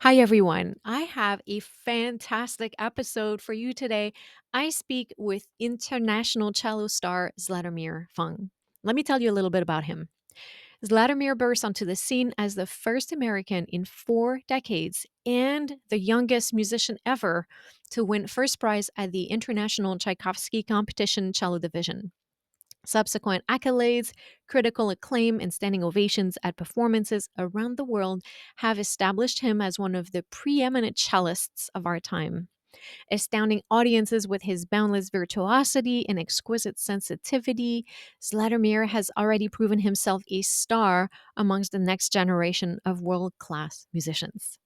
Hi, everyone. I have a fantastic episode for you today. I speak with international cello star Zlatomir Fung. Let me tell you a little bit about him. Zlatomir burst onto the scene as the first American in 4 decades and the youngest musician ever to win first prize at the International Tchaikovsky Competition Cello Division. Subsequent accolades, critical acclaim, and standing ovations at performances around the world have established him as one of the preeminent cellists of our time, astounding audiences with his boundless virtuosity and exquisite sensitivity. Zlatomir has already proven himself a star amongst the next generation of world class musicians.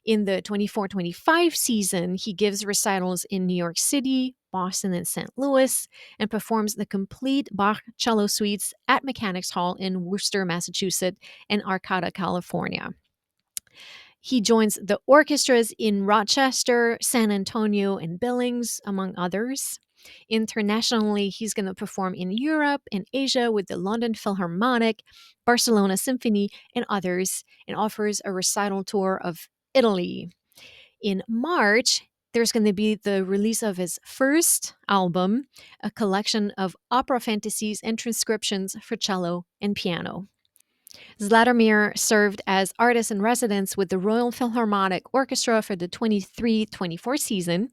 In the 24-25 season, he gives recitals in New York City, Boston, and St. Louis, and performs the complete Bach cello suites at Mechanics Hall in Worcester, Massachusetts, and Arcata, California. He joins the orchestras in Rochester, San Antonio, and Billings, among others. Internationally, he's going to perform in Europe and Asia with the London Philharmonic, Barcelona Symphony, and others, and offers a recital tour of Italy. In March, there's going to be the release of his first album, a collection of opera fantasies and transcriptions for cello and piano. Zlatomir served as artist in residence with the Royal Philharmonic Orchestra for the 23-24 season.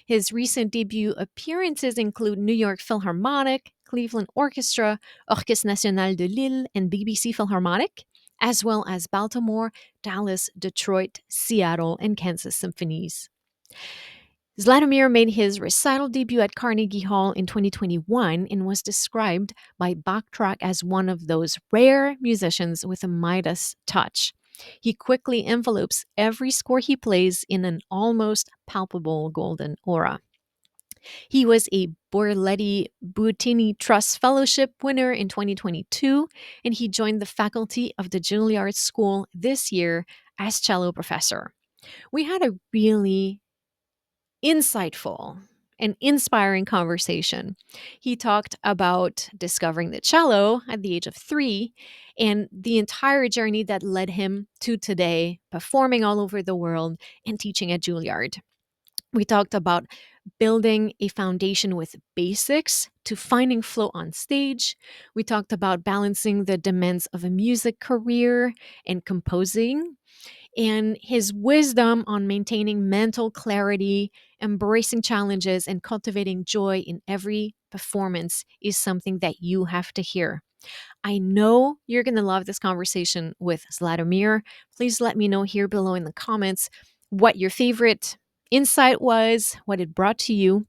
His recent debut appearances include New York Philharmonic, Cleveland Orchestra, Orchestre National de Lille, and BBC Philharmonic, as well as Baltimore, Dallas, Detroit, Seattle, and Kansas symphonies. Zlatomir made his recital debut at Carnegie Hall in 2021 and was described by Bachtrack as one of those rare musicians with a Midas touch. He quickly envelopes every score he plays in an almost palpable golden aura. He was a Borletti Buttini Trust Fellowship winner in 2022, and he joined the faculty of the Juilliard School this year as cello professor. We had a really insightful and inspiring conversation. He talked about discovering the cello at the age of 3 and the entire journey that led him to today, performing all over the world and teaching at Juilliard. We talked about building a foundation with basics to finding flow on stage. We talked about balancing the demands of a music career and composing, and his wisdom on maintaining mental clarity, embracing challenges, and cultivating joy in every performance is something that you have to hear. I know you're going to love this conversation with Zlatomir. Please let me know here below in the comments what your favorite insight was, what it brought to you.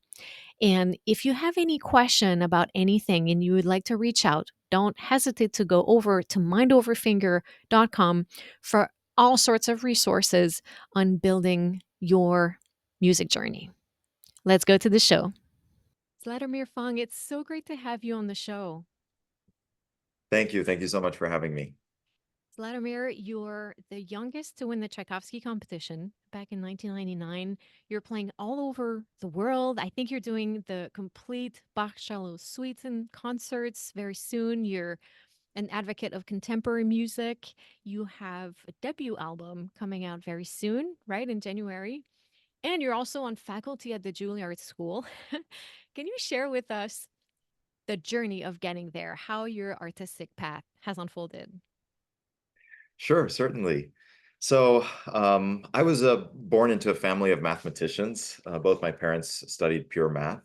And if you have any question about anything and you would like to reach out, don't hesitate to go over to mindoverfinger.com for all sorts of resources on building your music journey. Let's go to the show. Zlatomir Fung, it's so great to have you on the show. Thank you. Thank you so much for having me. Zlatomir, you're the youngest to win the Tchaikovsky competition back in 1999. You're playing all over the world. I think you're doing the complete Bach cello suites and concerts very soon. You're an advocate of contemporary music. You have a debut album coming out very soon, right, in January. And you're also on faculty at the Juilliard School. Can you share with us the journey of getting there, how your artistic path has unfolded? Sure, certainly. So I was born into a family of mathematicians. Both my parents studied pure math,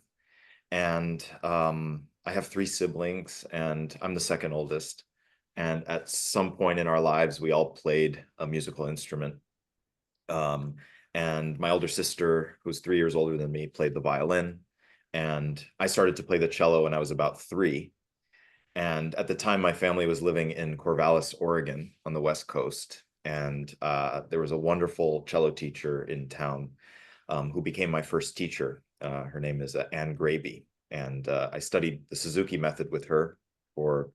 and I have 3 siblings, and I'm the second oldest. And at some point in our lives, we all played a musical instrument. Um, and my older sister, who's 3 years older than me, played the violin. And I started to play the cello when I was about 3. And at the time, my family was living in Corvallis, Oregon, on the West Coast. And there was a wonderful cello teacher in town who became my first teacher. Her name is Anne Graby. And I studied the Suzuki method with her for,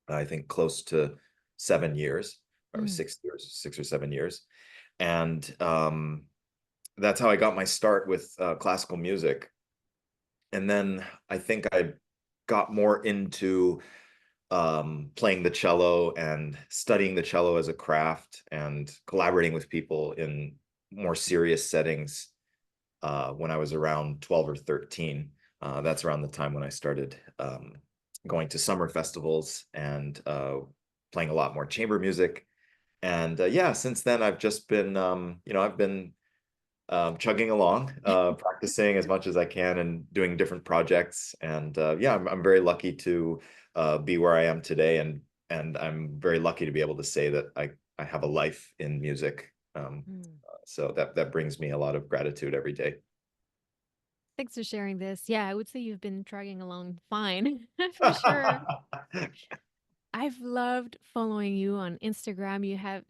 I think, close to 7 years, or Mm. 6 years, 6 or 7 years. And that's how I got my start with classical music. And then I think I got more into playing the cello and studying the cello as a craft and collaborating with people in more serious settings when I was around 12 or 13. That's around the time when I started going to summer festivals and playing a lot more chamber music. And yeah, since then I've just been, I've been chugging along, practicing as much as I can and doing different projects. And yeah, I'm very lucky to be where I am today, and I'm very lucky to be able to say that I have a life in music. Mm. So that brings me a lot of gratitude every day. Thanks for sharing this. Yeah, I would say you've been trugging along fine for sure. I've loved following you on Instagram.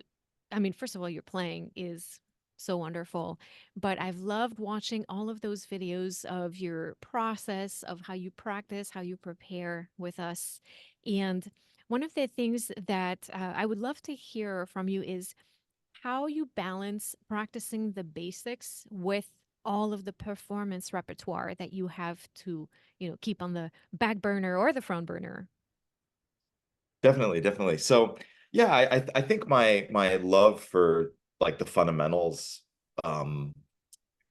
I mean, first of all, your playing is so wonderful, but I've loved watching all of those videos of your process, of how you practice, how you prepare with us. And one of the things that I would love to hear from you is how you balance practicing the basics with all of the performance repertoire that you have to, keep on the back burner or the front burner. Definitely, definitely. So yeah, I think my love for like the fundamentals um,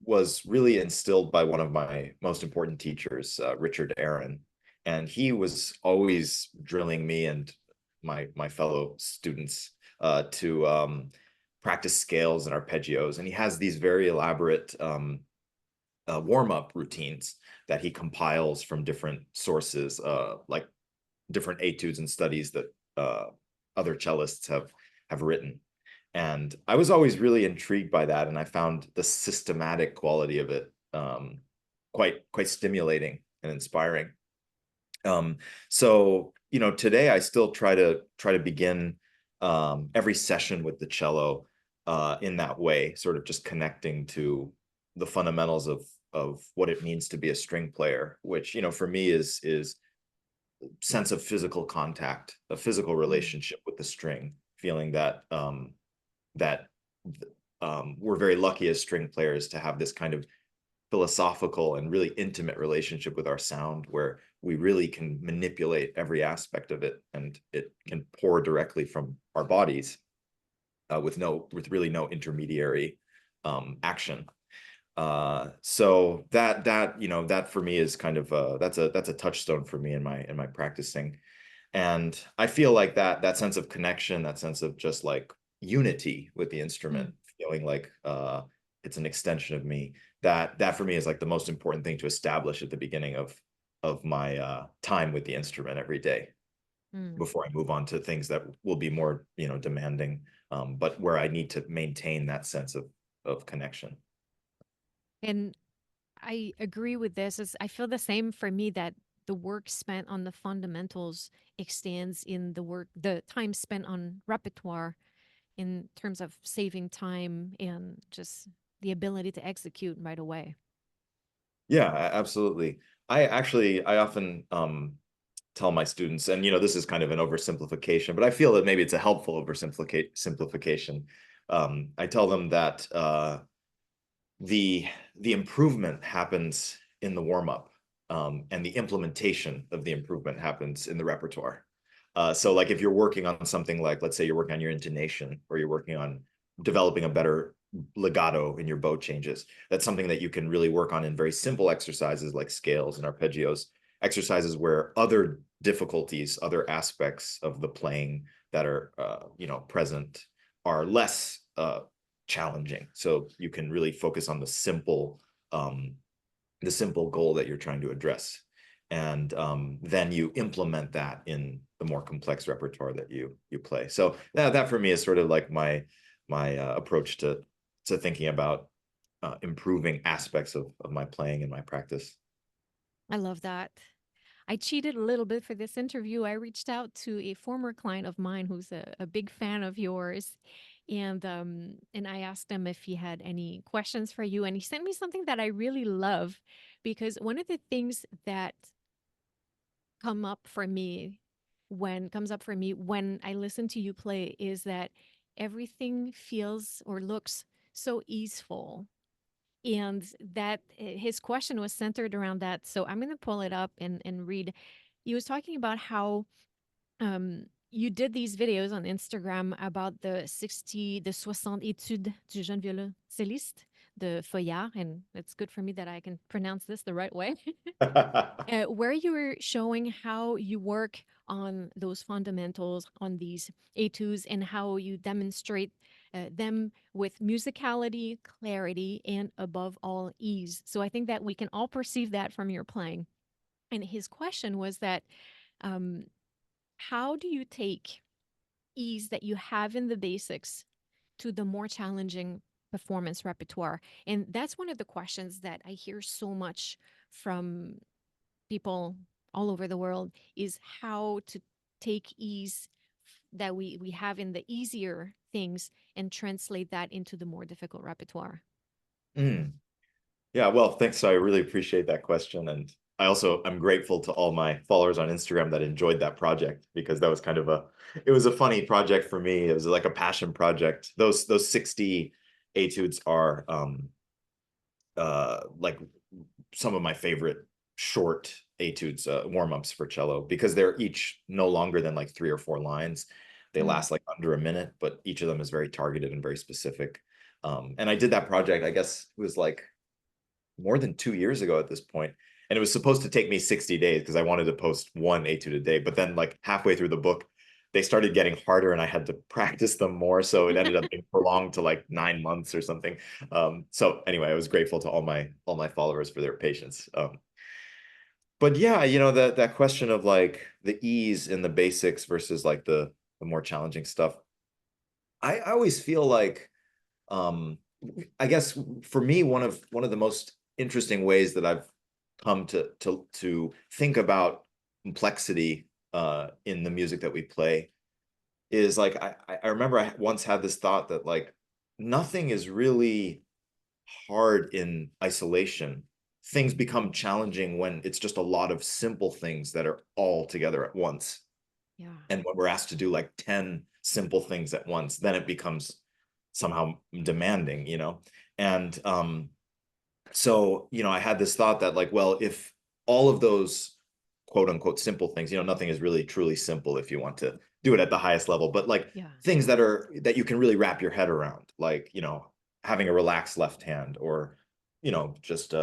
was really instilled by one of my most important teachers, Richard Aaron, and he was always drilling me and my fellow students to practice scales and arpeggios. And he has these very elaborate warm up routines that he compiles from different sources, like different etudes and studies that other cellists have written. And I was always really intrigued by that, and I found the systematic quality of it quite stimulating and inspiring. Um, so today I still try to begin every session with the cello in that way, sort of just connecting to the fundamentals of what it means to be a string player, which for me is sense of physical contact, a physical Mm, relationship with the string, feeling that we're very lucky as string players to have this kind of philosophical and really intimate relationship with our sound where we really can manipulate every aspect of it, and it can pour directly from our bodies with really no intermediary action. So that for me is kind of that's a touchstone for me in my practicing. And I feel like that sense of connection, that sense of just like unity with the mm, instrument, feeling like it's an extension of me. That for me is like the most important thing to establish at the beginning of my time with the instrument every day mm. before I move on to things that will be more demanding, but where I need to maintain that sense of connection. And I agree with this. I feel the same for me that the work spent on the fundamentals extends in the time spent on repertoire in terms of saving time and just the ability to execute right away. Yeah, absolutely. I often tell my students, and this is kind of an oversimplification, but I feel that maybe it's a helpful oversimplification. I tell them that the improvement happens in the warm up, and the implementation of the improvement happens in the repertoire. So, like if you're working on something like, let's say, you're working on your intonation, or you're working on developing a better legato in your bow changes, that's something that you can really work on in very simple exercises like scales and arpeggios, exercises where other difficulties, other aspects of the playing that are present are less challenging. So you can really focus on um, the simple goal that you're trying to address, and then you implement that in the more complex repertoire that you play. So that for me is sort of like my approach to thinking about improving aspects of my playing and my practice. I love that. I cheated a little bit for this interview. I reached out to a former client of mine who's a big fan of yours. And I asked him if he had any questions for you. And he sent me something that I really love because one of the things that come up for me comes up for me when I listen to you play is that everything feels or looks so easeful. And that his question was centered around that. So I'm going to pull it up and read. He was talking about how You did these videos on Instagram about the 60 études du jeune violoncelliste de Feuillard, and it's good for me that I can pronounce this the right way. Where you were showing how you work on those fundamentals, on these etudes, and how you demonstrate them with musicality, clarity, and above all, ease. So I think that we can all perceive that from your playing. And his question was that, um, how do you take ease that you have in the basics to the more challenging performance repertoire? And that's one of the questions that I hear so much from people all over the world, is how to take ease that we have in the easier things and translate that into the more difficult repertoire. Mm. Yeah, well, thanks. I really appreciate that question. And I'm grateful to all my followers on Instagram that enjoyed that project, because that was kind of it was a funny project for me. It was like a passion project. Those 60 etudes are like some of my favorite short etudes, warm-ups for cello, because they're each no longer than like 3 or 4 lines. They Mm. last like under a minute, but each of them is very targeted and very specific. And I did that project, I guess it was like more than 2 years ago at this point. And it was supposed to take me 60 days because I wanted to post one etude a day. But then, like halfway through the book, they started getting harder and I had to practice them more. So it ended up being prolonged to like 9 months or something. So anyway, I was grateful to all my followers for their patience. But yeah, that question of like the ease in the basics versus like the more challenging stuff. I always feel like, um, I guess for me, one of the most interesting ways that I've come to think about complexity in the music that we play is like I remember I once had this thought that like nothing is really hard in isolation. Things become challenging when it's just a lot of simple things that are all together at once. Yeah. And when we're asked to do like 10 simple things at once, then it becomes somehow demanding, And so, I had this thought that like, well, if all of those quote unquote simple things, nothing is really truly simple if you want to do it at the highest level, but like Yeah. things that you can really wrap your head around, like, having a relaxed left hand, or, just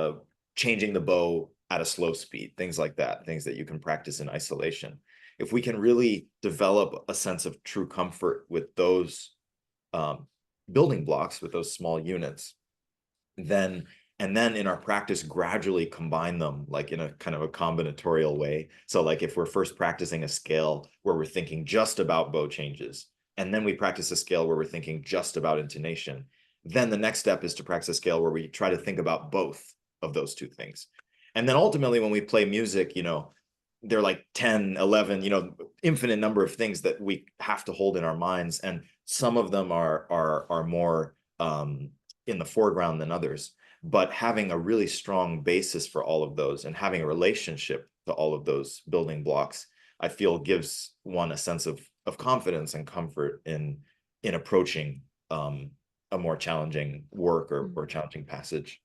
changing the bow at a slow speed, things like that, things that you can practice in isolation. If we can really develop a sense of true comfort with those um, building blocks, with those small units, then and then in our practice gradually combine them like in a kind of a combinatorial way. So like if we're first practicing a scale where we're thinking just about bow changes, and then we practice a scale where we're thinking just about intonation, then the next step is to practice a scale where we try to think about both of those two things. And then ultimately when we play music, they're like 10, 11, infinite number of things that we have to hold in our minds, and some of them are more in the foreground than others. But having a really strong basis for all of those and having a relationship to all of those building blocks, I feel gives one a sense of confidence and comfort in approaching a more challenging work or Mm. challenging passage.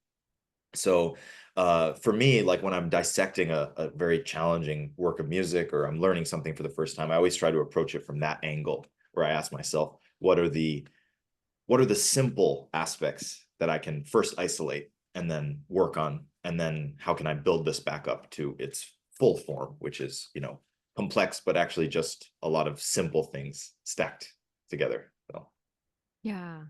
So for me, like when I'm dissecting a very challenging work of music, or I'm learning something for the first time, I always try to approach it from that angle, where I ask myself, what are the simple aspects that I can first isolate and then work on? And then how can I build this back up to its full form, which is, complex, but actually just a lot of simple things stacked together. So, Yeah.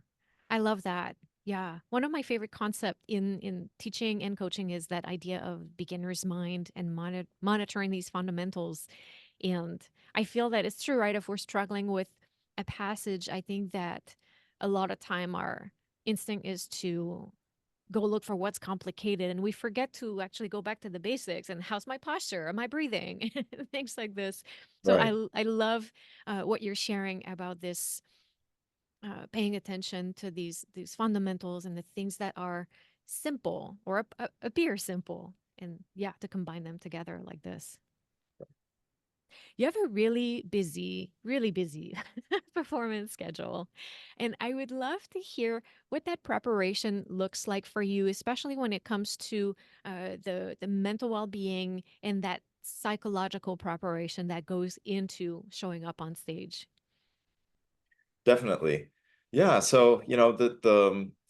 I love that. Yeah. One of my favorite concept in teaching and coaching is that idea of beginner's mind and monitoring these fundamentals. And I feel that it's true, right? If we're struggling with a passage, I think that a lot of time our instinct is to go look for what's complicated, and we forget to actually go back to the basics and how's my posture? Am I breathing? Things like this. So right. I love what you're sharing about this, paying attention to these fundamentals and the things that are simple or appear simple, and yeah, to combine them together like this. You have a really busy performance schedule. And I would love to hear what that preparation looks like for you, especially when it comes to the mental well being and that psychological preparation that goes into showing up on stage. Definitely. Yeah, so,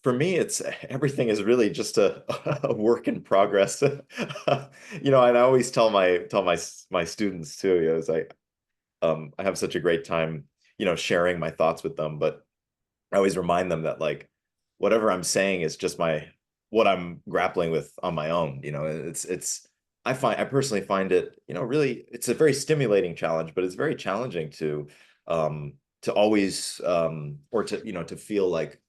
for me, it's everything is really just a a work in progress. And I always tell my students too, it's like, I have such a great time, sharing my thoughts with them, but I always remind them that, like, whatever I'm saying is just what I'm grappling with on my own. I personally find it, really, it's a very stimulating challenge, but it's very challenging to always, or to feel like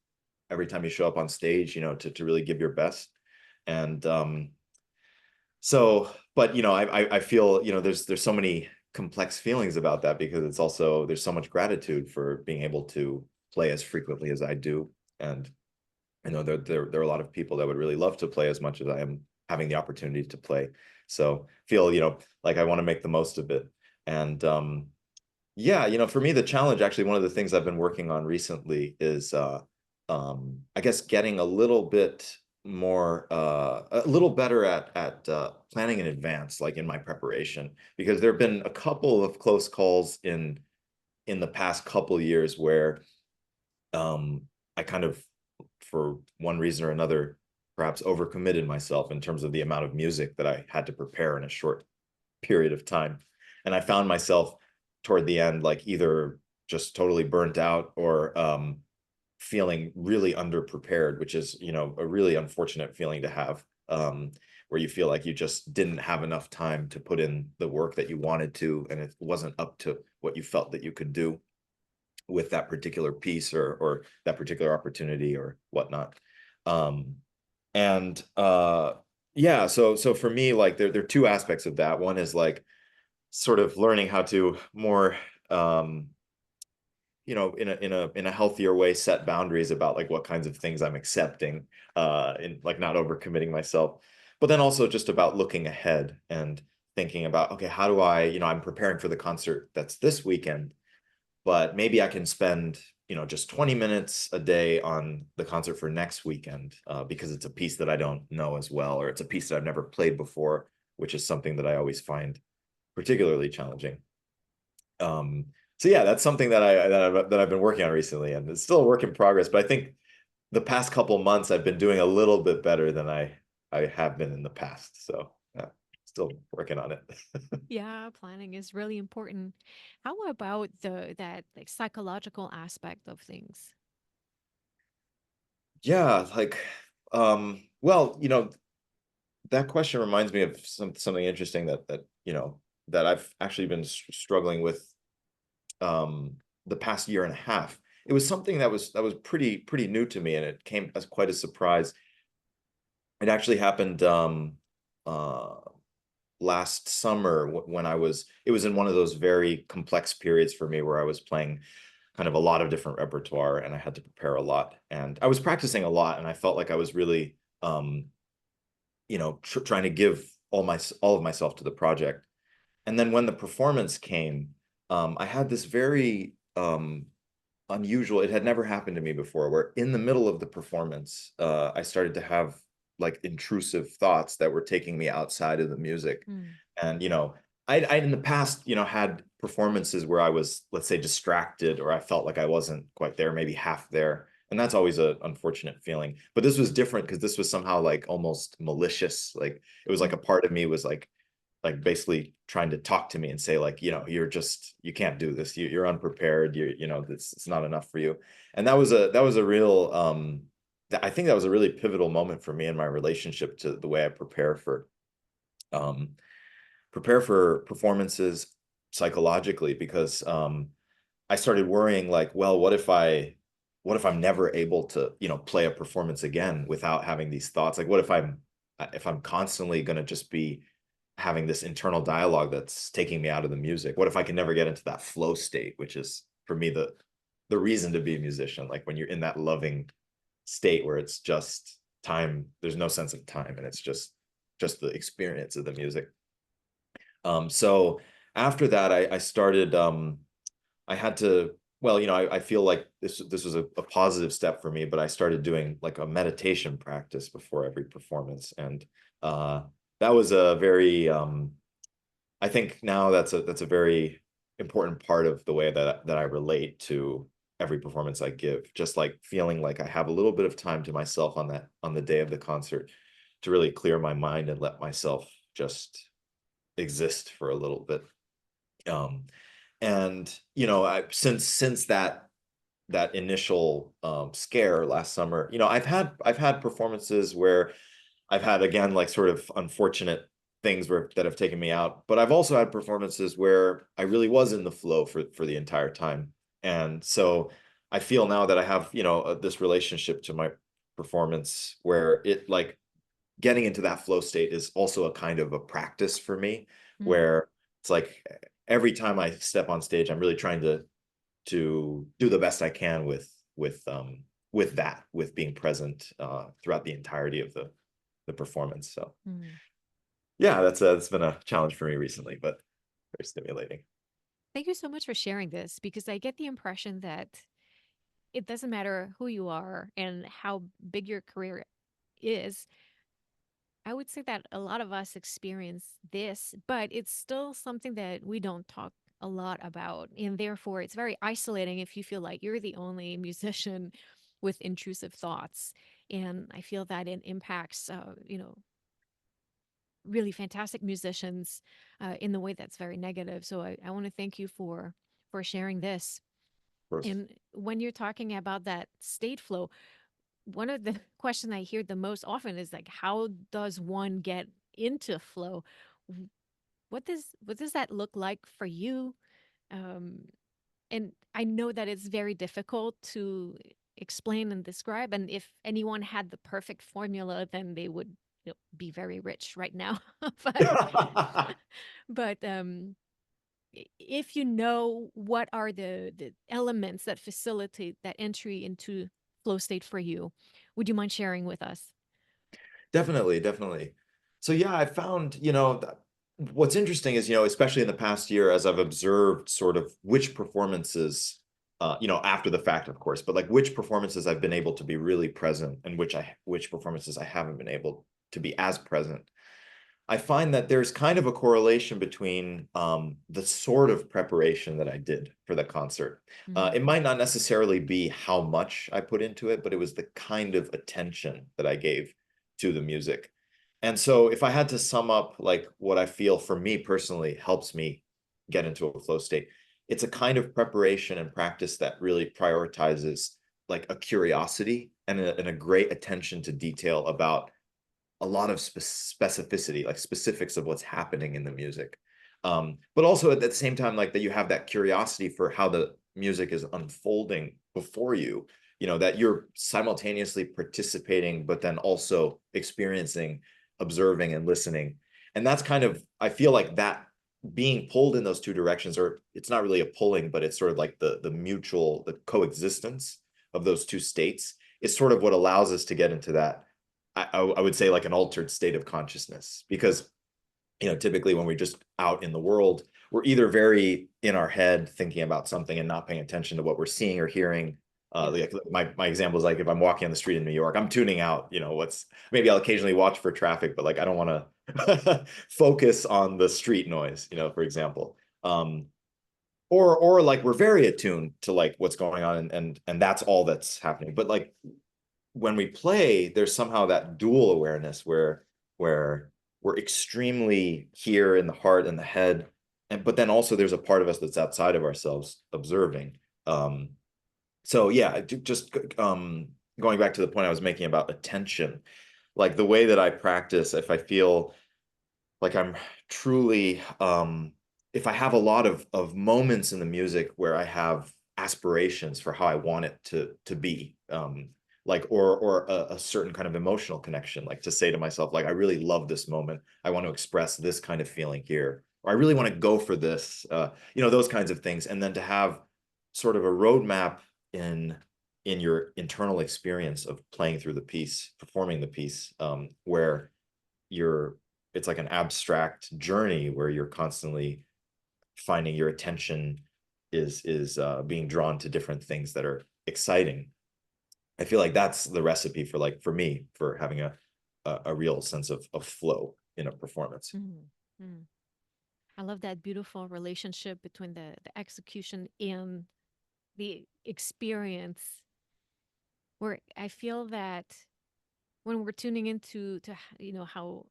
every time you show up on stage, to really give your best. And but I feel, there's so many complex feelings about that, because it's also, there's so much gratitude for being able to play as frequently as I do. And I know there are a lot of people that would really love to play as much as I am having the opportunity to play. So feel, like I want to make the most of it. And yeah, for me, the challenge, actually, one of the things I've been working on recently is, I guess, getting a little bit more, a little better at planning in advance, like in my preparation, because there have been a couple of close calls in the past couple years where, I kind of, for one reason or another, perhaps overcommitted myself in terms of the amount of music that I had to prepare in a short period of time. And I found myself toward the end, like, either just totally burnt out, or feeling really underprepared, which is, a really unfortunate feeling to have, where you feel like you just didn't have enough time to put in the work that you wanted to, and it wasn't up to what you felt that you could do with that particular piece, or that particular opportunity or whatnot. Um, and yeah, so for me, like, there are two aspects of that. One is, like, sort of learning how to more, um in a healthier way, set boundaries about, like, what kinds of things I'm accepting, and, like, not overcommitting myself. But then also just about looking ahead and thinking about, okay, how do I'm preparing for the concert that's this weekend, but maybe I can spend, just 20 minutes a day on the concert for next weekend, because it's a piece that I don't know as well, or it's a piece that I've never played before, which is something that I always find particularly challenging. Um, so yeah, that's something that I've been working on recently, and it's still a work in progress. But I think the past couple months I've been doing a little bit better than I have been in the past. So still working on it. Yeah, planning is really important. How about the that like psychological aspect of things? Yeah, like, well, that question reminds me of something interesting that I've actually been struggling with, um, the past year and a half. It was something that was pretty new to me, and it came as quite a surprise. It actually happened, uh, last summer, when it was in one of those very complex periods for me, where I was playing kind of a lot of different repertoire, and I had to prepare a lot, and I was practicing a lot, and I felt like I was really, trying to give all of myself to the project. And then when the performance came, I had this very, unusual, it had never happened to me before, where in the middle of the performance, I started to have, like, intrusive thoughts that were taking me outside of the music. Mm. And I in the past, had performances where I was, let's say, distracted, or I felt like I wasn't quite there, maybe half there, and that's always a unfortunate feeling. But this was different, because this was somehow, like, almost malicious. Like, it was like a Mm. part of me was like basically trying to talk to me and say, like, you can't do this, you're unprepared, this, it's not enough for you. And that was a real, I think that was a really pivotal moment for me in my relationship to the way I um prepare for performances psychologically, because I started worrying, like, well, what if I'm never able to, play a performance again without having these thoughts? Like, what if I'm constantly going to just be having this internal dialogue that's taking me out of the music? What if I can never get into that flow state, which is, for me, the reason to be a musician? Like, when you're in that loving state where it's just time, there's no sense of time, and it's just the experience of the music. So after that, I started, I had to, well, I feel like this was a positive step for me, but I started doing, like, a meditation practice before every performance. And uh that was a very, I think now that's a very important part of the way that I relate to every performance I give. Just like feeling like I have a little bit of time to myself on the day of the concert to really clear my mind and let myself just exist for a little bit. Um, and since that initial scare last summer, I've had performances where I've had, again, like sort of unfortunate things that have taken me out, but I've also had performances where I really was in the flow for the entire time. And so I feel now that I have, this relationship to my performance where it, like, getting into that flow state is also a kind of a practice for me, Mm, where it's like every time I step on stage, I'm really trying to do the best I can with being present throughout the entirety of the performance. So mm. yeah, that's been a challenge for me recently, but very stimulating. Thank you so much for sharing this because I get the impression that it doesn't matter who you are and how big your career is. I would say that a lot of us experience this, but it's still something that we don't talk a lot about. And therefore, it's very isolating if you feel like you're the only musician with intrusive thoughts. And I feel that it impacts, really fantastic musicians in the way that's very negative. So I want to thank you for sharing this. Of course. And when you're talking about that state flow, one of the questions I hear the most often is like, how does one get into flow? W- what does that look like for you? Um, and I know that it's very difficult to explain and describe. And if anyone had the perfect formula, then they would be very rich right now. but but if you know what are the elements that facilitate that entry into flow state for you, would you mind sharing with us? Definitely, definitely. So yeah, I found, that what's interesting is, especially in the past year, as I've observed sort of which performances, after the fact, of course, but like which performances I've been able to be really present and which performances I haven't been able to be as present. I find that there's kind of a correlation between the sort of preparation that I did for the concert. Mm, It might not necessarily be how much I put into it, but it was the kind of attention that I gave to the music. And so, if I had to sum up like what I feel for me personally helps me get into a flow state, it's a kind of preparation and practice that really prioritizes like a curiosity and a great attention to detail about a lot of specificity, like specifics of what's happening in the music. But also at the same time, like that you have that curiosity for how the music is unfolding before you, that you're simultaneously participating, but then also experiencing, observing, and listening. And that's kind of, I feel like that being pulled in those two directions, or it's not really a pulling, but it's sort of like the mutual, the coexistence of those two states is sort of what allows us to get into that I would say like an altered state of consciousness because typically when we're just out in the world, we're either very in our head thinking about something and not paying attention to what we're seeing or hearing. yeah. Like my example is like if I'm walking on the street in New York, I'm tuning out, what's maybe I'll occasionally watch for traffic, but like I don't want to focus on the street noise, for example. Or like we're very attuned to like what's going on and that's all that's happening. But like when we play, there's somehow that dual awareness where we're extremely here in the heart and the head, and but then also there's a part of us that's outside of ourselves observing. So yeah, just going back to the point I was making about attention, like the way that I practice, if I feel like I'm truly if I have a lot of moments in the music where I have aspirations for how I want it to be, like or a certain kind of emotional connection, like to say to myself, like I really love this moment, I want to express this kind of feeling here, or I really want to go for this, those kinds of things, and then to have sort of a roadmap in in your internal experience of playing through the piece, performing the piece, where you're it's like an abstract journey where you're constantly finding your attention is being drawn to different things that are exciting. I feel like that's the recipe for like for me for having a real sense of flow in a performance. Mm, mm. I love that beautiful relationship between the execution and the experience, where I feel that when we're tuning into how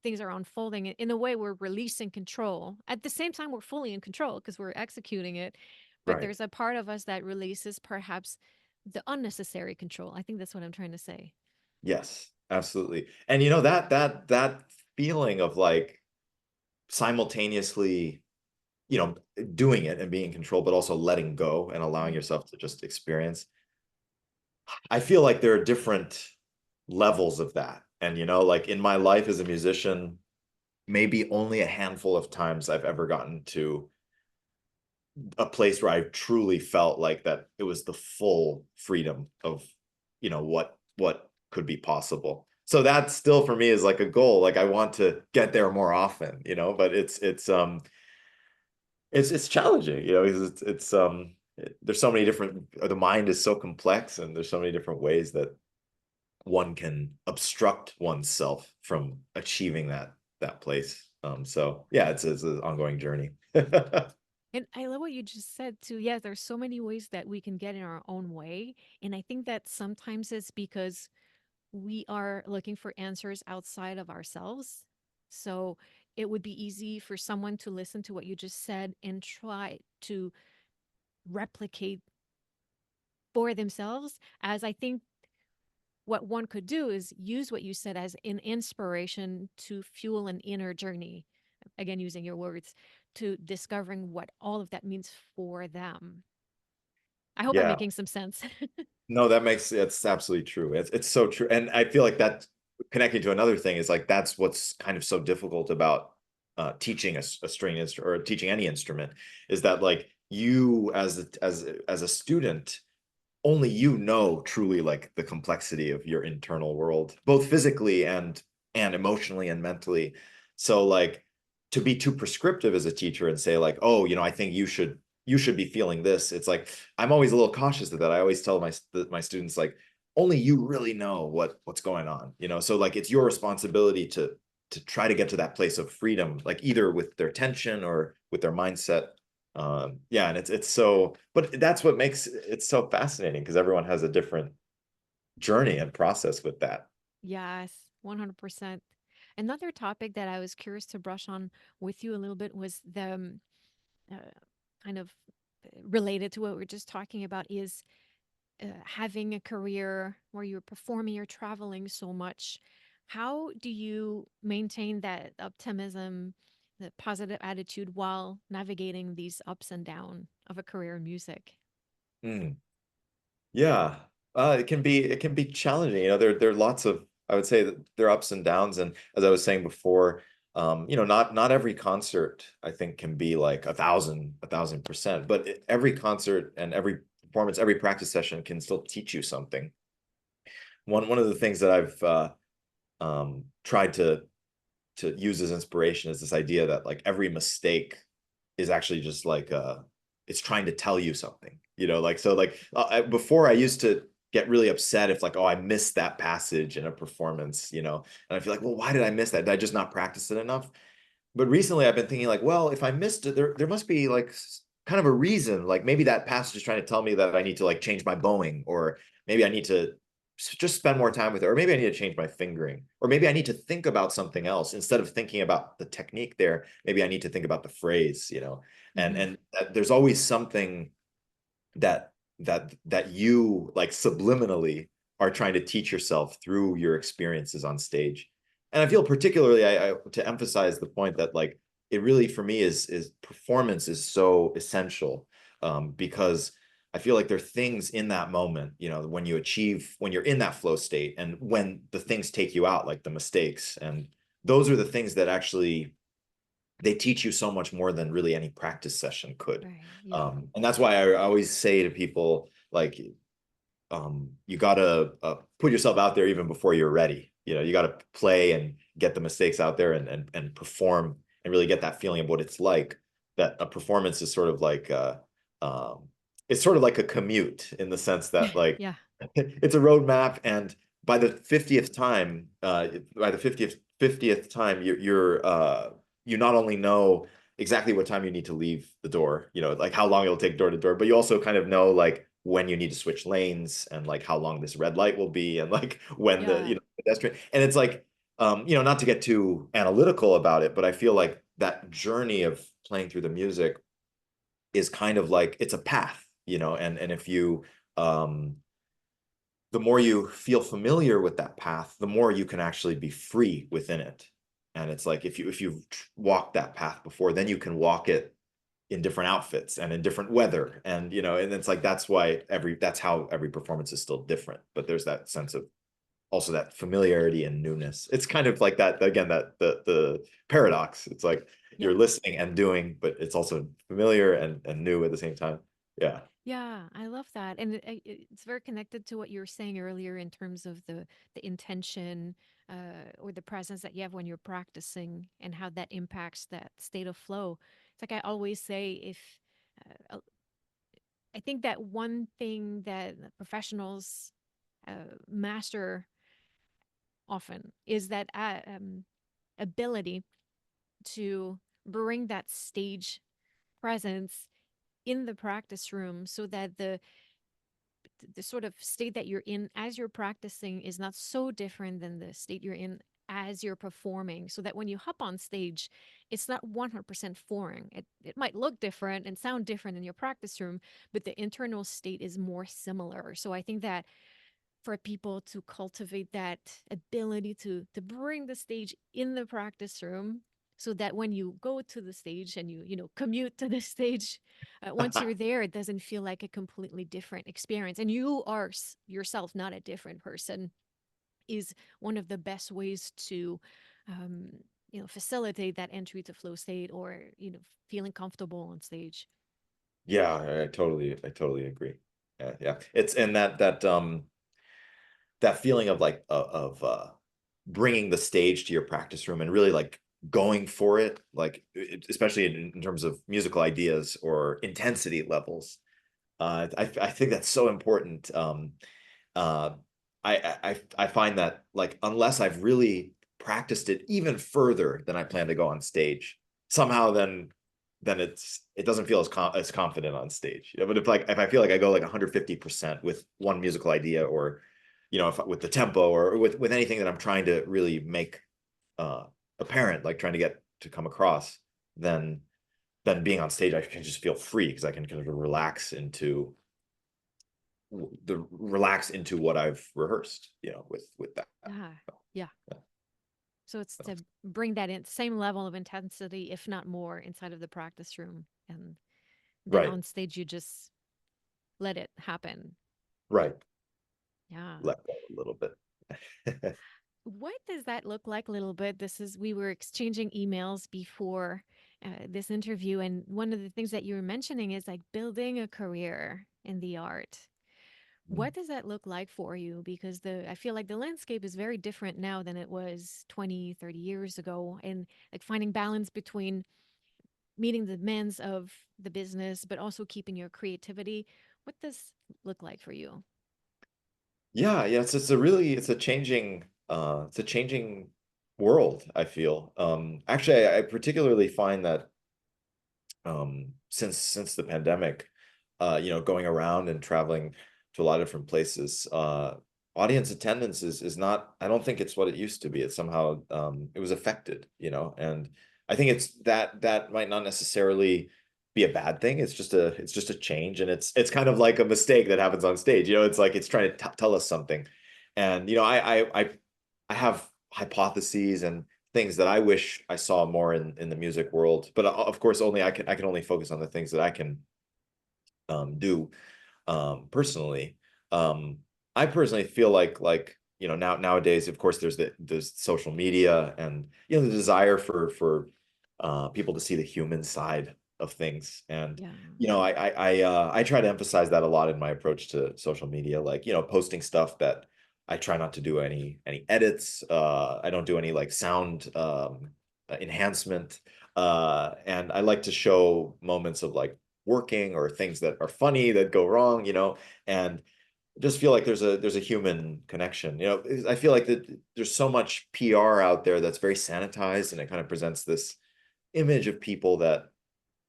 things are unfolding, in a way we're releasing control. At the same time, we're fully in control because we're executing it, but Right. there's a part of us that releases perhaps the unnecessary control. I think that's what I'm trying to say. Yes, absolutely. And you know that feeling of like simultaneously, you know, doing it and being in control, but also letting go and allowing Mm. yourself to just experience. I feel like there are different levels of that. And you know, like in my life as a musician, maybe only a handful of times I've ever gotten to a place where I truly felt like that it was the full freedom of, you know, what could be possible. So that still for me is like a goal. Like I want to get there more often, you know, but it's challenging, you know, because there's so many different the mind is so complex and there's so many different ways that one can obstruct oneself from achieving that place. So yeah, it's an ongoing journey. And I love what you just said too. Yeah, there's so many ways that we can get in our own way. And I think that sometimes it's because we are looking for answers outside of ourselves. So it would be easy for someone to listen to what you just said and try to replicate for themselves. As I think what one could do is use what you said as an inspiration to fuel an inner journey. Again, using your words, to discovering what all of that means for them. I hope I'm Yeah. making some sense. No, that makes it's absolutely true. It's so true. And I feel like that connecting to another thing is like that's what's kind of so difficult about teaching a string instrument or teaching any instrument is that like you as a student only you know truly like the complexity of your internal world, both physically and emotionally and mentally. So like to be too prescriptive as a teacher and say like, oh, you know, I think you should be feeling this. It's like I'm always a little cautious of that. I always tell my students like only you really know what's going on, you know. So like it's your responsibility to try to get to that place of freedom, like either with their tension or with their mindset. Yeah, and it's so, but that's what makes it so fascinating because everyone has a different journey and process with that. Yes, 100%. Another topic that I was curious to brush on with you a little bit was the uh, kind of related to what we are just talking about is having a career where you're performing or traveling so much. How do you maintain that optimism, the positive attitude while navigating these ups and downs of a career in music? Mm, yeah, it can be challenging. You know, there are lots of I would say that there are ups and downs, and as I was saying before, you know, not every concert I think can be like a thousand percent, but every concert and every performance, every practice session can still teach you something. One of the things that I've tried to use as inspiration is this idea that like every mistake is actually just like it's trying to tell you something, you know, like so like before I used to get really upset if like oh I missed that passage in a performance, you know, and I feel like well why did I miss that, did I just not practice it enough? But recently I've been thinking like well if I missed it there must be like kind of a reason, like maybe that passage is trying to tell me that I need to like change my bowing, or maybe I need to just spend more time with it, or maybe I need to change my fingering, or maybe I need to think about something else instead of thinking about the technique there. Maybe I need to think about the phrase, you know. and Hmm. and there's always something that you like subliminally are trying to teach yourself through your experiences on stage. And I feel particularly to emphasize the point that like it really for me is performance is so essential, because I feel like there are things in that moment, you know, when you're in that flow state and when the things take you out, like the mistakes, and those are the things that actually they teach you so much more than really any practice session could. Right. Yeah. And that's why I always say to people, like, you gotta put yourself out there even before you're ready. You know, you gotta play and get the mistakes out there and perform and really get that feeling of what it's like. That a performance is sort of like um, it's sort of like a commute in the sense that like Yeah. it's a roadmap, and by the 50th time, by the 50th time, you not only know exactly what time you need to leave the door, like how long it'll take door to door, but you also kind of know like when you need to switch lanes and like how long this red light will be and like when the, Yeah. pedestrian. And it's like, not to get too analytical about it, but I feel like that journey of playing through the music is kind of like it's a path, and if you the more you feel familiar with that path, the more you can actually be free within it. And it's like if you've walked that path before, then you can walk it in different outfits and in different weather. And and it's like that's how every performance is still different. But there's that sense of also that familiarity and newness. It's kind of like that again, that the paradox. It's like Yeah. you're listening and doing, but it's also familiar and new at the same time. Yeah. Yeah, I love that, and it's very connected to what you were saying earlier in terms of the intention or the presence that you have when you're practicing, and how that impacts that state of flow. It's like I always say, if I think that one thing that professionals master often is that ability to bring that stage presence in the practice room, so that the sort of state that you're in as you're practicing is not so different than the state you're in as you're performing, so that when you hop on stage, it's not 100% foreign. It might look different and sound different in your practice room, but the internal state is more similar. So I think that for people to cultivate that ability to bring the stage in the practice room, so that when you go to the stage and you commute to the stage, once you're there, it doesn't feel like a completely different experience, and you are yourself not a different person, is one of the best ways to um, facilitate that entry to flow state, or feeling comfortable on stage. Yeah, I totally agree. Yeah, yeah. It's and that feeling of like bringing the stage to your practice room and really like going for it, like especially in terms of musical ideas or intensity levels. I think that's so important. Uh, I find that like unless I've really practiced it even further than I plan to go on stage, somehow then it doesn't feel as confident on stage. But if I feel like I go like 150% with one musical idea, or if with the tempo or with anything that I'm trying to really make uh apparent, like trying to get to come across, then being on stage I can just feel free because I can kind of relax into what I've rehearsed, with that. Yeah. Yeah. Yeah. So it's to bring that in same level of intensity, if not more, inside of the practice room. And then Right, on stage, you just let it happen. right. Yeah. Let go a little bit. What does that look like a little bit? We were exchanging emails before this interview. And one of the things that you were mentioning is like building a career in the art. What does that look like for you? Because I feel like the landscape is very different now than it was 20, 30 years ago. And like finding balance between meeting the demands of the business, but also keeping your creativity. What does look like for you? Yeah, yeah, it's a changing world, I feel. Actually, I particularly find that since the pandemic, going around and traveling to a lot of different places, audience attendance is not, I don't think it's what it used to be. It's somehow it was affected, and I think that might not necessarily be a bad thing. It's just a change, and it's kind of like a mistake that happens on stage. It's like it's trying to tell us something. And I have hypotheses and things that I wish I saw more in the music world. But of course, only I can only focus on the things that I can do personally. Um, I personally feel like nowadays, of course, there's social media and the desire for people to see the human side of things. And Yeah. I try to emphasize that a lot in my approach to social media, like posting stuff that I try not to do any edits. I don't do any like sound enhancement. And I like to show moments of like working or things that are funny that go wrong, and just feel like there's a human connection. I feel like that there's so much PR out there that's very sanitized, and it kind of presents this image of people that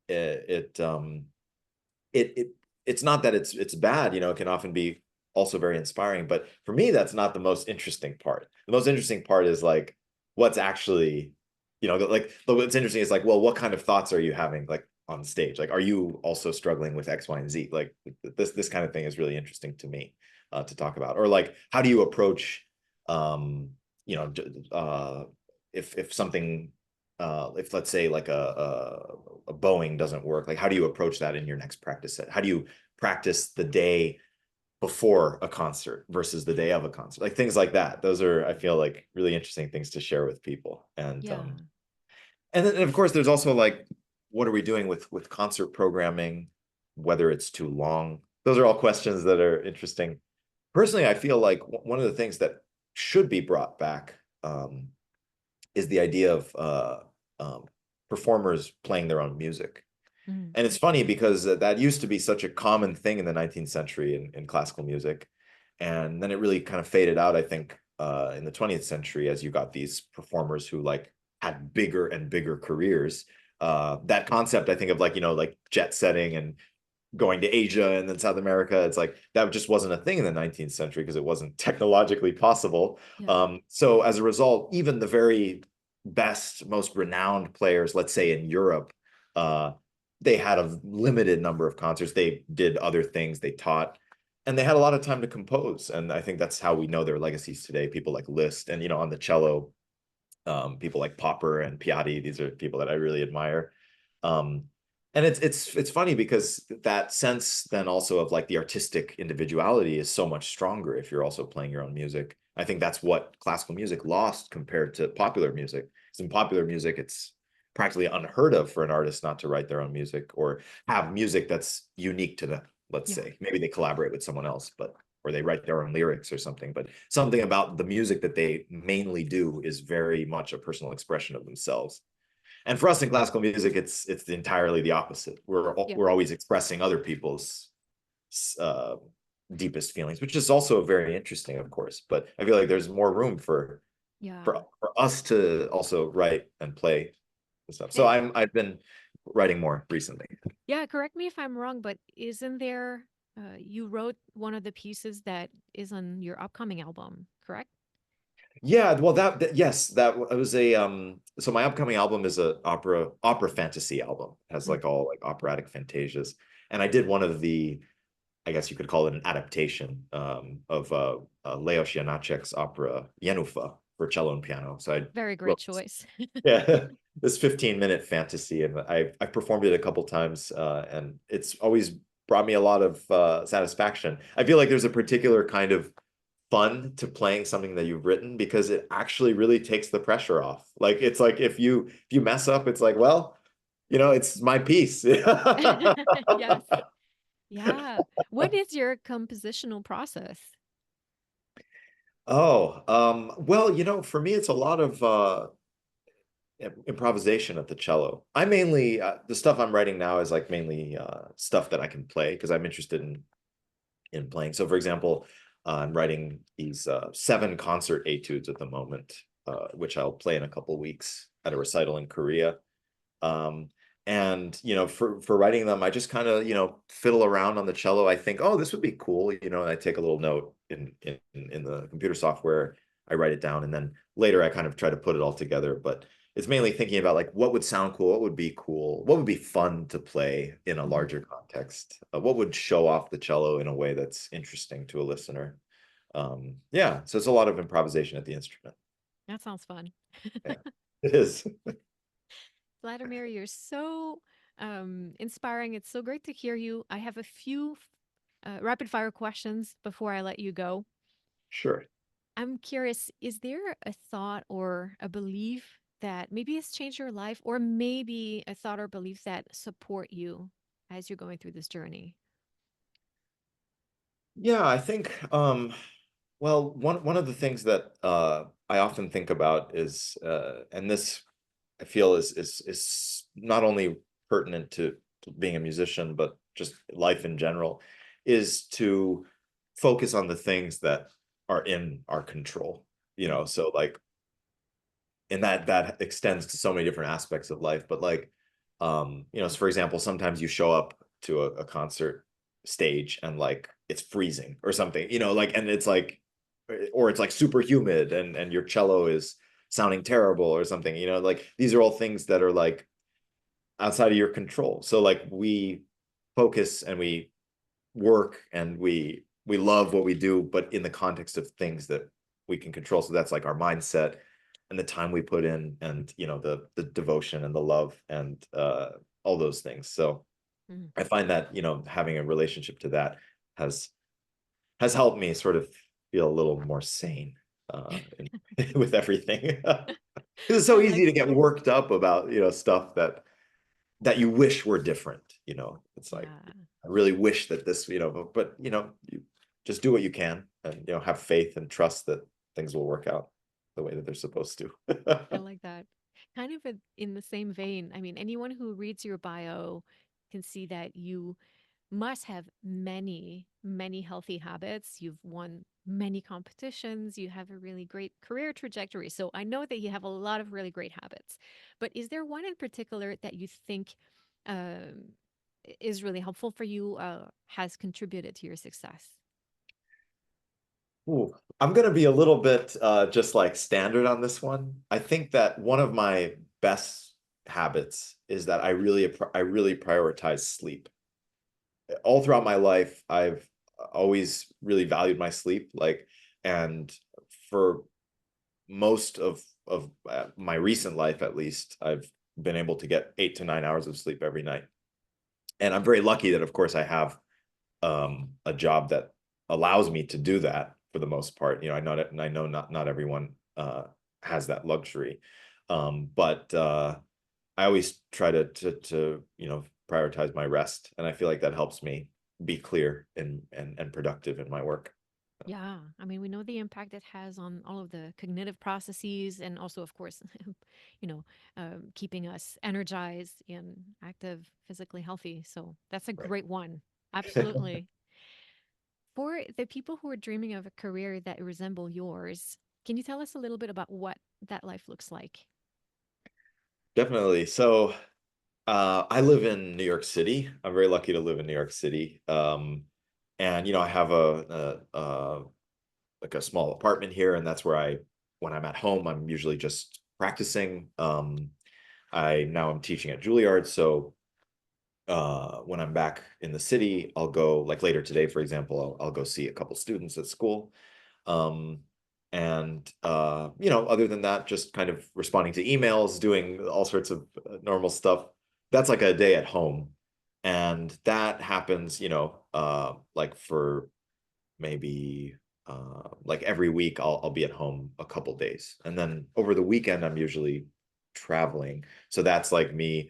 it it it it's not that it's bad, it can often be also very inspiring, but for me, that's not the most interesting part. The most interesting part is like what's actually, like what's interesting is like, well, what kind of thoughts are you having like on stage? Like, are you also struggling with X, Y, and Z? Like this kind of thing is really interesting to me to talk about. Or like, how do you approach, um, you know, if something if let's say like a bowing doesn't work, like how do you approach that in your next practice set? How do you practice the day before a concert versus the day of a concert? Like things like that. Those are, I feel like, really interesting things to share with people. Yeah. And then of course there's also like, what are we doing with concert programming, whether it's too long? Those are all questions that are interesting. Personally, I feel like one of the things that should be brought back is the idea of um, performers playing their own music. Mm. And it's funny because that used to be such a common thing in the 19th century in classical music. And then it really kind of faded out, I think, in the 20th century as you got these performers who like had bigger and bigger careers. That concept, I think, of like, like jet setting and going to Asia and then South America. It's like that just wasn't a thing in the 19th century because it wasn't technologically possible. Yeah. So as a result, even the very best, most renowned players, let's say in Europe, uh, they had a limited number of concerts. They did other things, they taught, and they had a lot of time to compose. And I think that's how we know their legacies today. People like Liszt, and on the cello, people like Popper and Piatti. These are people that I really admire. Um, and it's funny because that sense then also of like the artistic individuality is so much stronger if you're also playing your own music. I think that's what classical music lost compared to popular music. Because in popular music, it's practically unheard of for an artist not to write their own music or have music that's unique to them. Let's Yeah. say maybe they collaborate with someone else, but or they write their own lyrics or something. But something about the music that they mainly do is very much a personal expression of themselves. And for us in classical music, it's entirely the opposite. Yeah. We're always expressing other people's uh, deepest feelings, which is also very interesting, of course. But I feel like there's more room for Yeah. for us to also write and play and stuff. So And I've been writing more recently. yeah, correct me if I'm wrong, but isn't there, you wrote one of the pieces that is on your upcoming album, correct? Yeah, well, yes, that it was a so my upcoming album is a opera fantasy album. It has Mm. like all like operatic fantasias. And I did one of the, I guess you could call it an adaptation of Leos Janáček's opera Jenufa for cello and piano. So I Very great wrote choice. yeah, this 15-minute fantasy, and I've performed it a couple times, and it's always brought me a lot of satisfaction. I feel like there's a particular kind of fun to playing something that you've written because it actually really takes the pressure off. Like it's like if you mess up, it's like, well, it's my piece. Yes. Yeah. What is your compositional process? Oh, well, for me, it's a lot of improvisation at the cello. I mainly the stuff I'm writing now is like mainly stuff that I can play because I'm interested in playing. So, for example, I'm writing these 7 concert etudes at the moment, which I'll play in a couple weeks at a recital in Korea. Um, and for writing them, I just kind of fiddle around on the cello. I think, oh, this would be cool, and I take a little note in the computer software. I write it down, and then later I kind of try to put it all together. But it's mainly thinking about like what would sound cool, what would be cool, what would be fun to play in a Mhm. larger context, what would show off the cello in a way that's interesting to a listener. Yeah, so it's a lot of improvisation at the instrument. That sounds fun. Yeah, it is. Vladimir, you're so inspiring. It's so great to hear you. I have a few rapid fire questions before I let you go. Sure. I'm curious, is there a thought or a belief that maybe has changed your life, or maybe a thought or belief that support you as you're going through this journey? Yeah, I think well, one of the things that I often think about is and this I feel is not only pertinent to being a musician, but just life in general, is to focus on the things that are in our control. Mm. So like and that extends to so many different aspects of life. But like, so for example, sometimes you show up to a concert stage and like it's freezing or something, like, and it's like, or it's like super humid and your cello is sounding terrible or something, like these are all things that are like outside of your control. So like we focus and we work and we love what we do, but in the context of things that we can control. So that's like our mindset and the time we put in, and the devotion and the love and all those things. So Mm. I find that having a relationship to that has has helped me sort of feel a little more sane in, with everything. 'Cause it's so I like easy to get that. worked up about stuff that you wish were different. It's like, Yeah. I really wish that this, but you just do what you can, and have faith and trust that things will work out the way that they're supposed to. I like that. Kind of in the same vein, I mean, anyone who reads your bio can see that you must have many, many healthy habits. You've won many competitions. You have a really great career trajectory. So I know that you have a lot of really great habits. But is there one in particular that you think um, is really helpful for you, has contributed to your success? Ooh, I'm gonna be a little bit just like standard on this one. I think that one of my best habits is that I really prioritize sleep. All throughout my life, I've always really valued my sleep, like, and for most of my recent life, at least, I've been able to get 8 to 9 hours of sleep every night, and I'm very lucky that, of course, I have a job that allows me to do that for the most part. I know not everyone has that luxury, but I always try to prioritize my rest, and I feel like that helps me be clear and productive in my work. Yeah, I mean, we know the impact it has on all of the cognitive processes, and also, of course, you know, keeping us energized and active, physically healthy. So that's a Right. great one. Absolutely. For the people who are dreaming of a career that resemble yours, can you tell us a little bit about what that life looks like? Definitely. So I live in New York City. I'm very lucky to live in New York City. And I have a like a small apartment here, and that's where when I'm at home, I'm usually just practicing. I'm teaching at Juilliard, so when I'm back in the city, I'll go, like later today, for example, I'll go see a couple students at school. Um, and other than that, just kind of responding to emails, doing all sorts of normal stuff. That's like a day at home. And that happens, like for maybe like every week I'll be at home a couple days. And then over the weekend I'm usually traveling. So that's like me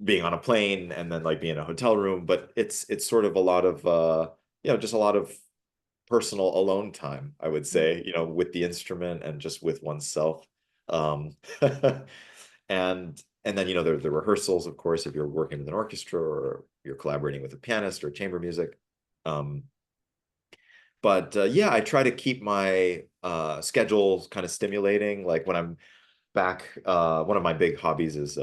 being on a plane and then like being in a hotel room, but it's sort of a lot of just a lot of personal alone time, I would Mm. say, with the instrument and just with oneself. Um and then the rehearsals, of course, if you're working with an orchestra or you're collaborating with a pianist or chamber music. Um but yeah, I try to keep my schedule kind of stimulating. Like when I'm back, one of my big hobbies is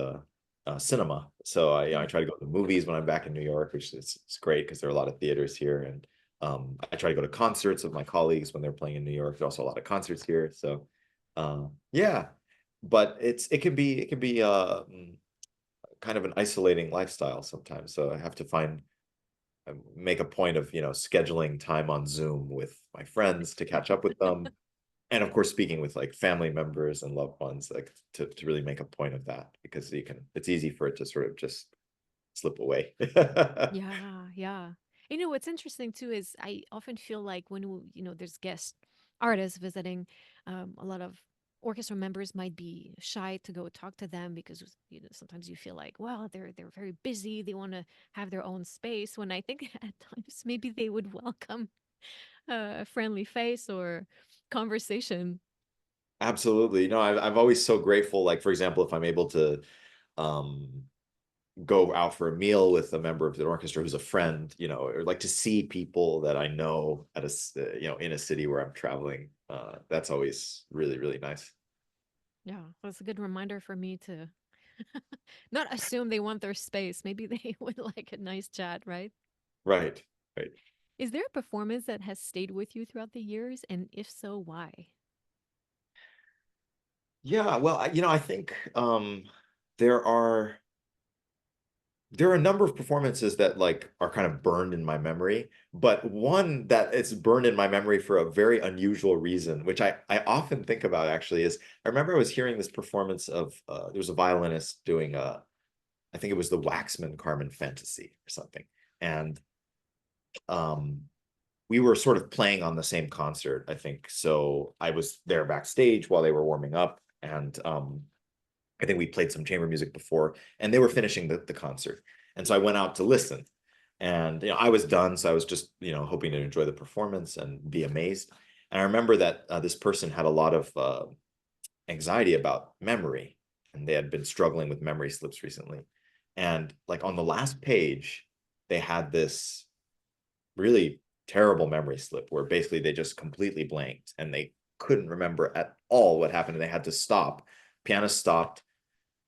cinema. So I Mm. try to go to the movies when I'm back in New York, which is it's great because there are a lot of theaters here. And I try to go to concerts with my colleagues when they're playing in New York. There's also a lot of concerts here. So yeah, but it can be kind of an isolating lifestyle sometimes. So I have to make a point of scheduling time on Zoom with my friends to catch up with them, and of course speaking with like family members and loved ones, like to really make a point of that, because it's easy for it to sort of just slip away. Yeah, yeah. What's interesting too is I often feel like when there's guest artists visiting, a lot of orchestra members might be shy to go talk to them because sometimes you feel like, well, they're very busy. They want to have their own space. When I think at times maybe they would welcome a friendly face or conversation. Absolutely. No, I'm always so grateful, like for example, if I'm able to um go out for a meal with a member of the orchestra who's a friend, or like to see people that I know in a city where I'm traveling. That's always really, really nice. Yeah, that's a good reminder for me to not assume they want their space. Maybe they would like a nice chat, right? Right, right. Is there a performance that has stayed with you throughout the years? And if so, why? Yeah, well, I think there are there are a number of performances that like are kind of burned in my memory, but one that it's burned in my memory for a very unusual reason, which I often think about actually is I remember I was hearing this performance of there was a violinist doing I think it was the Waxman Carmen Fantasy or something. And um we were sort of playing on the same concert, I think. So I was there backstage while they were warming up, and I think we played some chamber music before, and they were finishing the concert. And so I went out to listen. And I was done, so I was just hoping to enjoy the performance and be amazed. And I remember that this person had a lot of anxiety about memory, and they had been struggling with memory slips recently. And like on the last page, they had this really terrible memory slip where basically they just completely blanked and they couldn't remember at all what happened. And they had to stop. Piano stopped.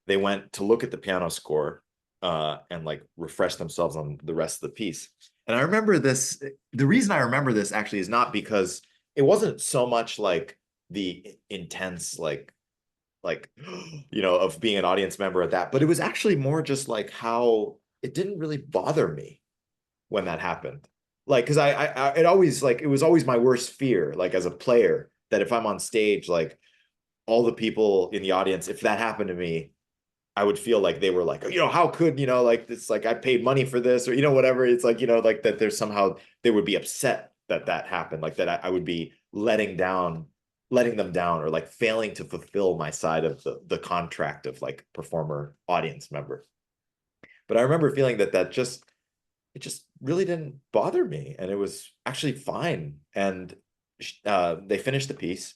They went to look at the piano score and like refresh themselves on the rest of the piece. And I remember this. The reason I remember this actually is not because it wasn't so much like the intense like of being an audience member at that, but it was actually more just like how it didn't really bother me when that happened. Like, because it always like it was always my worst fear, like as a player, that if I'm on stage, like all the people in the audience, if that happened to me, I would feel like they were like, how could, like this, like I paid money for this, or, whatever. It's like, like that there's somehow they would be upset that that happened, like that I would be letting them down, or like failing to fulfill my side of the contract of like performer audience member. But I remember feeling that it just really didn't bother me, and it was actually fine. And they finished the piece,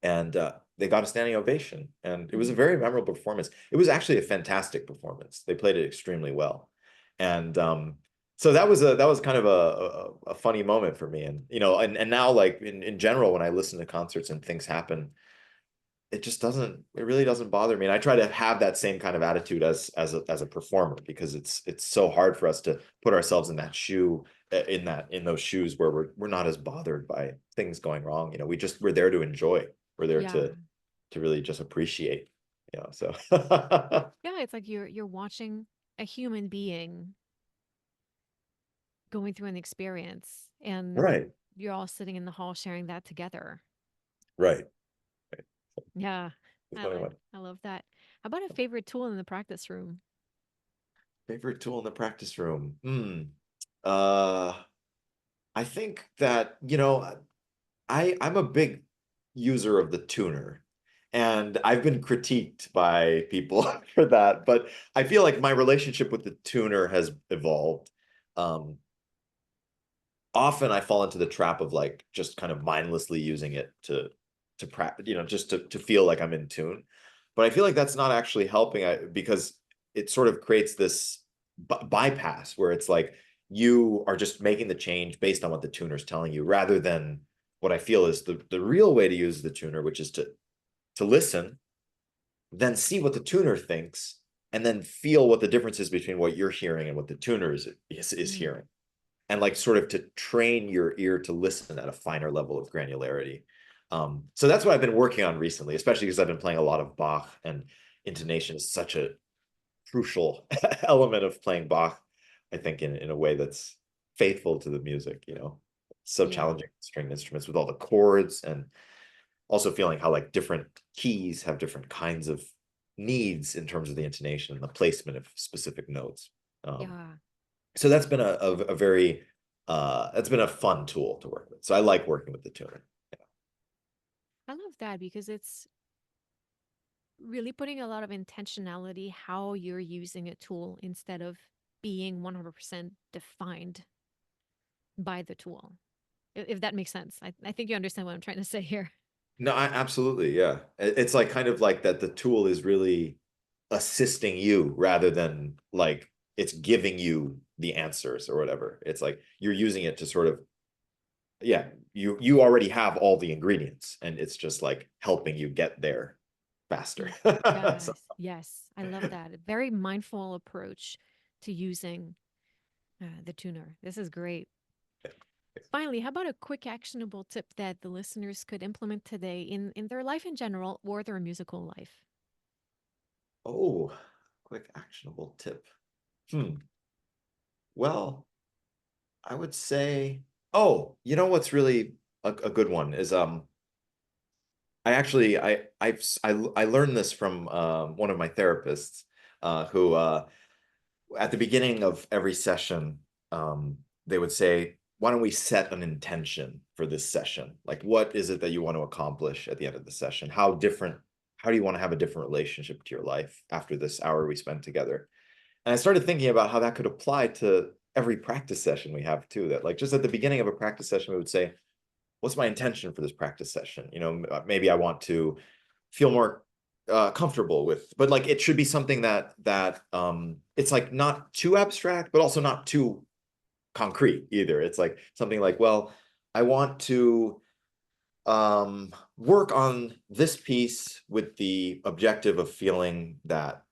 and they got a standing ovation, and it was a Mhm. very memorable performance. It was actually a fantastic performance. They played it extremely well, and so that was kind of a funny moment for me. And and now like in general, when I listen to concerts and things happen, it really doesn't bother me. And I try to have that same kind of attitude as a performer, because it's so hard for us to put ourselves in that shoe, in those shoes where we're not as bothered by things going wrong. We're there to enjoy. We're there Yeah. to really just appreciate. So Yeah, it's like you're watching a human being going through an experience and right, you're all sitting in the hall sharing that together. right, right. Yeah. It's a funny one. I love that. How about a favorite tool in the practice room? Favorite tool in the practice room. Uh, I think that, I'm a big user of the tuner, and I've been critiqued by people for that, but I feel like my relationship with the tuner has evolved. Um, Often I fall into the trap of like just kind of mindlessly using it to practice, just to feel like I'm in tune. But I feel like that's not actually helping, because it sort of creates this bypass where it's like you are just making the change based on what the tuner's telling you, rather than what I feel is the real way to use the tuner, which is to listen, then see what the tuner thinks, and then feel what the difference is between what you're hearing and what the tuner is Mm. hearing, and like sort of to train your ear to listen at a finer level of granularity. So that's what I've been working on recently, especially because I've been playing a lot of Bach, and intonation is such a crucial element of playing Bach, I think, in a way that's faithful to the music. So Yeah. challenging stringed instruments with all the chords, and also feeling how like different keys have different kinds of needs in terms of the intonation and the placement of specific notes. Um, Yeah. so that's been a very that's been a fun tool to work with. So I like working with the tuner. I love that because it's really putting a lot of intentionality how you're using a tool instead of being 100% defined by the tool. If that makes sense. I think you understand what I'm trying to say here. No, absolutely, yeah. It's like kind of like that the tool is really assisting you rather than like it's giving you the answers or whatever. It's like you're using it to sort of, yeah, you already have all the ingredients, and it's just like helping you get there faster. So, Yes, yes. I love that. A very mindful approach to using the tuner. This is great. Finally, how about a quick actionable tip that the listeners could implement today in their life in general or their musical life? oh, quick actionable tip. Hmm. Well, I would say, oh, you know what's really a good one is I actually I learned this from one of my therapists who at the beginning of every session they would say, why don't we set an intention for this session? Like, what is it that you want to accomplish at the end of the session? How do you want to have a different relationship to your life after this hour we spent together? And I started thinking about how that could apply to every practice session we have too. That like just at the beginning of a practice session, we would say, what's my intention for this practice session? Maybe I want to feel more comfortable with, but like it should be something that it's like not too abstract, but also not too concrete either. It's like something like, well, I want to work on this piece with the objective of feeling that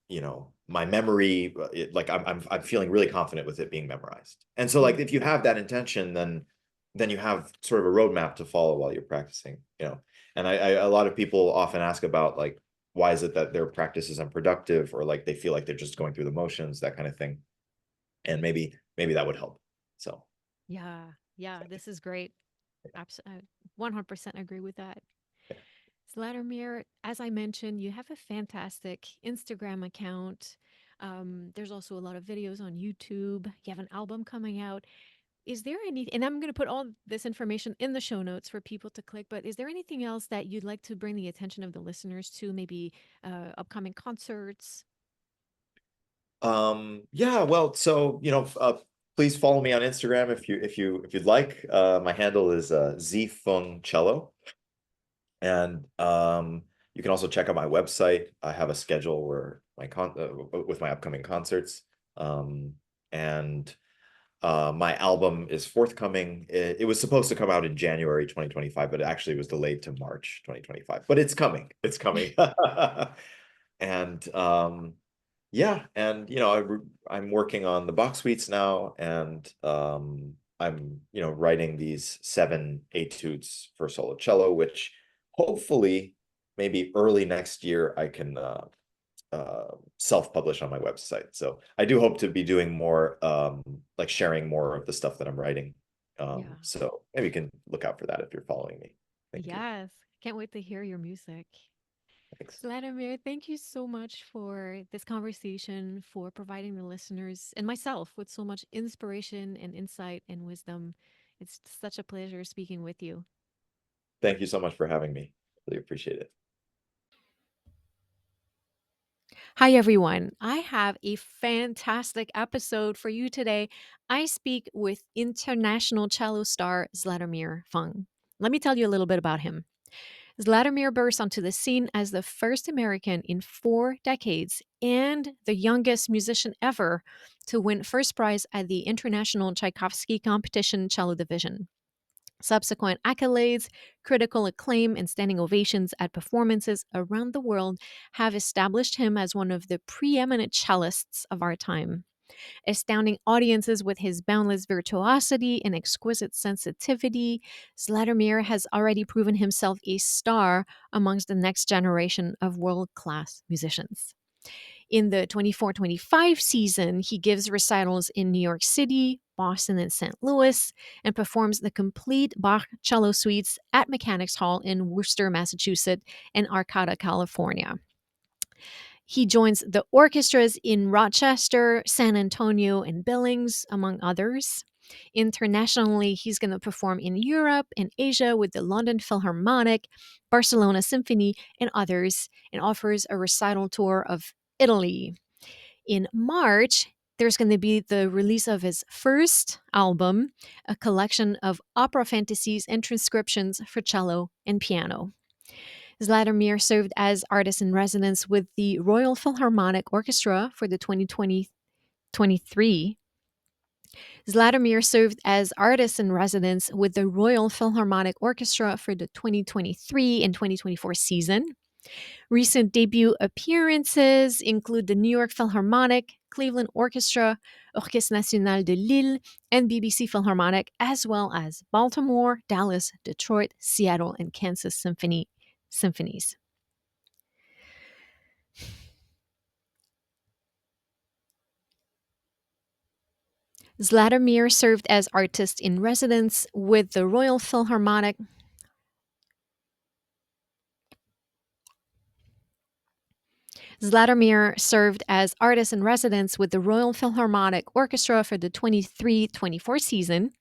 my memory, like I'm feeling really confident with it being memorized. And so like Mm, if you have that intention, then you have sort of a roadmap to follow while you're practicing. And a lot of people often ask about like why is it that their practice is unproductive, or like they feel like they're just going through the motions, that kind of thing. And maybe that would help. So yeah, yeah, this is great. Absolutely, 100% agree with that. Zlatomir, as I mentioned, you have a fantastic Instagram account. There's also a lot of videos on YouTube. You have an album coming out. Is there any, and I'm going to put all this information in the show notes for people to click, but is there anything else that you'd like to bring the attention of the listeners to? Maybe upcoming concerts? yeah, well, so please follow me on Instagram if you'd like. My handle is Z Fung Cello. And you can also check out my website. I have a schedule where with my upcoming concerts. And my album is forthcoming. It was supposed to come out in January 2025, but it actually was delayed to March 2025. But it's coming. It's coming. And yeah, and I'm working on the box suites now, and I'm writing these 7 etudes for solo cello, which hopefully maybe early next year I can self-publish on my website. So I do hope to be doing more, like sharing more of the stuff that I'm writing. Yeah. So maybe you can look out for that if you're following me. Thank you. Yes. Can't wait to hear your music. Thanks. Vladimir, thank you so much for this conversation, for providing the listeners and myself with so much inspiration and insight and wisdom. It's such a pleasure speaking with you. Thank you so much for having me. Really appreciate it. Hi, everyone. I have a fantastic episode for you today. I speak with international cello star Zlatomir Fung. Let me tell you a little bit about him. Zlatomir burst onto the scene as the first American in 4 decades and the youngest musician ever to win first prize at the International Tchaikovsky Competition Cello Division. Subsequent accolades, critical acclaim, and standing ovations at performances around the world have established him as one of the preeminent cellists of our time, astounding audiences with his boundless virtuosity and exquisite sensitivity. Zlatomir has already proven himself a star amongst the next generation of world class musicians. In the 24-25 season, he gives recitals in New York City, Boston, and St. Louis, and performs the complete Bach cello suites at Mechanics Hall in Worcester, Massachusetts, and Arcata, California. He joins the orchestras in Rochester, San Antonio, and Billings, among others. Internationally, he's going to perform in Europe and Asia with the London Philharmonic, Barcelona Symphony, and others, and offers a recital tour of Italy. In March, there's going to be the release of his first album, a collection of opera fantasies and transcriptions for cello and piano. Zlatomir served as artist in residence with the Royal Philharmonic Orchestra for the 2023. Zlatomir served as artist in residence with the Royal Philharmonic Orchestra for the 2023 and 2024 season. Recent debut appearances include the New York Philharmonic, Cleveland Orchestra, Orchestre National de Lille, and BBC Philharmonic, as well as Baltimore, Dallas, Detroit, Seattle, and Kansas symphonies. Zlatomir served as artist in residence with the Royal Philharmonic. Zlatomir served as artist in residence with the Royal Philharmonic Orchestra for the 23-24 season.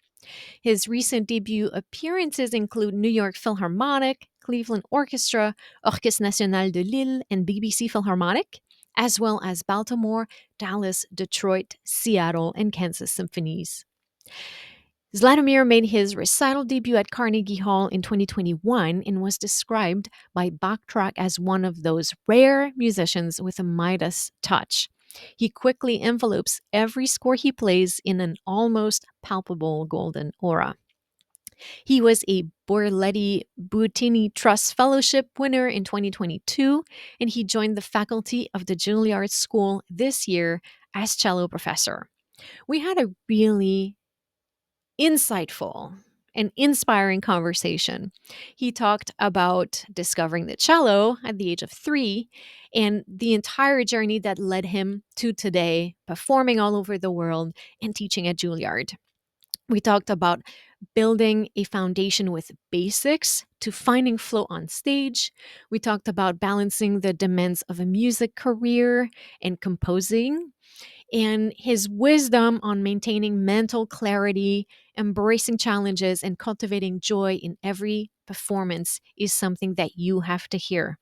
His recent debut appearances include New York Philharmonic, Cleveland Orchestra, Orchestre National de Lille, and BBC Philharmonic, as well as Baltimore, Dallas, Detroit, Seattle, and Kansas symphonies. Zlatomir made his recital debut at Carnegie Hall in 2021 and was described by Bachtrack as one of those rare musicians with a Midas touch. He quickly envelopes every score he plays in an almost palpable golden aura. He was a Borletti Buttini Trust Fellowship winner in 2022, and he joined the faculty of the Juilliard School this year as cello professor. We had a really insightful and inspiring conversation. He talked about discovering the cello at the age of 3 and the entire journey that led him to today, performing all over the world and teaching at Juilliard. We talked about building a foundation with basics to finding flow on stage. We talked about balancing the demands of a music career and composing, and his wisdom on maintaining mental clarity, embracing challenges, and cultivating joy in every performance is something that you have to hear.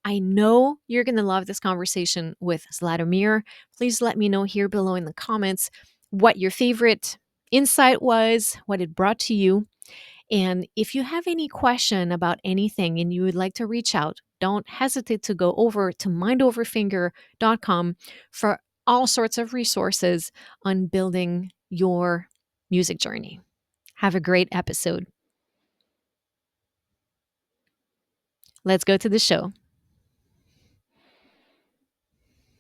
I know you're going to love this conversation with Zlatomir. Please let me know here below in the comments what your favorite insight was, what it brought to you. And if you have any question about anything and you would like to reach out, don't hesitate to go over to mindoverfinger.com for all sorts of resources on building your music journey. Have a great episode. Let's go to the show.